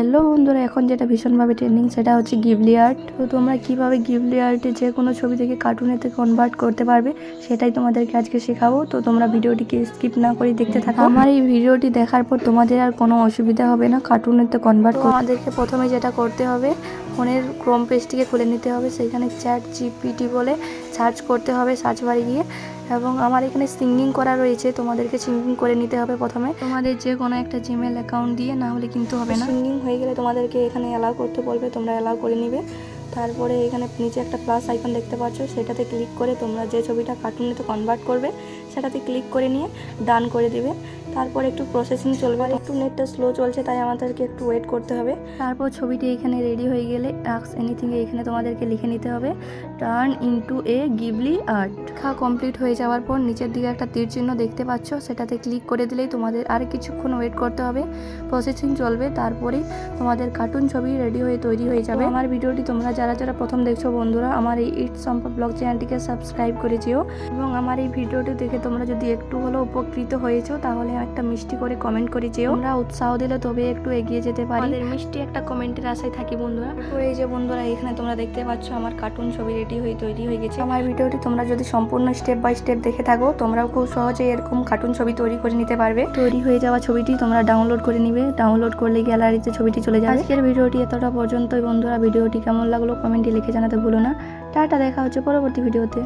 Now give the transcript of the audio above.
Hello বন্ধুরা, এখন যেটা ভীষণভাবে ট্রেন্ডিং সেটা হচ্ছে গিবলি আর্ট। তো তোমরা কিভাবে গিবলি আর্টে যে কোনো ছবি থেকে কার্টুনেতে কনভার্ট করতে পারবে সেটাই তোমাদেরকে আজকে শেখাবো। তো তোমরা ভিডিওটিকে স্কিপ না করে দেখতে থাকো। আমার এই ভিডিওটি দেখার পর তোমাদের আর কোনো অসুবিধা হবে না কার্টুনেতে কনভার্ট করতে। আমাদেরকে প্রথমে যেটা করতে হবে, ফোনের ক্রোম পেজটিকে খুলে নিতে হবে, সেইখানে চ্যাট জিপিটি বলে সার্চ করতে হবে সার্চ বারে গিয়ে। এবং আমার এখানে সিঙ্গিং করা রয়েছে, তোমাদেরকে সিঙ্গিং করে নিতে হবে প্রথমে তোমাদের যে কোনো একটা জিমেল অ্যাকাউন্ট দিয়ে, না হলে কিন্তু হবে না। সিঙ্গিং হয়ে গেলে তোমাদেরকে এখানে অ্যালাউ করতে বলবে, তোমরা অ্যালাউ করে নিবে। তারপরে এখানে নিচে একটা প্লাস আইকন দেখতে পাচ্ছ, সেটাতে ক্লিক করে তোমরা যে ছবিটা কার্টুনেতে কনভার্ট করবে সেটাতে ক্লিক করে নিয়ে ডান করে দিবে। তারপর একটু প্রসেসিং চলবে, একটু নেটটা স্লো চলছে তাই আমাদেরকে একটু ওয়েট করতে হবে। তারপর ছবিটি এখানে রেডি হয়ে গেলে আস্ক এনিথিং এখানে তোমাদেরকে লিখে নিতে হবে turn into a Ghibli art. লেখা কমপ্লিট হয়ে যাওয়ার পর নিচের দিকে একটা তীর চিহ্ন দেখতে পাচ্ছ, সেটাতে ক্লিক করে দিলেই তোমাদের আর কিছুক্ষণ ওয়েট করতে হবে, প্রসেসিং চলবে। তারপরেই তোমাদের কার্টুন ছবি রেডি হয়ে তৈরি হয়ে যাবে। আমার ভিডিওটি তোমরা যারা যারা প্রথম দেখছো বন্ধুরা, আমার এই ইটস সম্পা ব্লগ চ্যানেলটিকে সাবস্ক্রাইব করে যেও। এবং আমার এই ভিডিওটি দেখে তোমরা যদি একটু হলেও উপকৃত হয়েছো তাহলে একটা মিষ্টি করে কমেন্ট করে যেও। তোমরা উৎসাহ দিলে তবে একটু এগিয়ে যেতে পারি। আমাদের মিষ্টি একটা কমেন্টের আশায় থাকি বন্ধুরা। তো এই যে বন্ধুরা, এখানে তোমরা দেখতে পাচ্ছ আমার কার্টুন ছবি রেডি হয়ে তৈরি হয়ে গেছে। আমার ভিডিওটি তোমরা যদি সম্পূর্ণ স্টেপ বাই স্টেপ দেখে থাকো, তোমরাও খুব সহজে এরকম কার্টুন ছবি তৈরি করে নিতে পারবে। তৈরি হয়ে যাওয়া ছবিটি তোমরা ডাউনলোড করে নিবে, ডাউনলোড করলে গ্যালারিতে ছবিটি চলে যাবে। আজকের ভিডিওটি এতটা পর্যন্তই বন্ধুরা। ভিডিওটি কেমন লাগলো কমেন্টে লিখে জানাতে ভুলো না। টাটা, দেখা হচ্ছে পরবর্তী ভিডিওতে।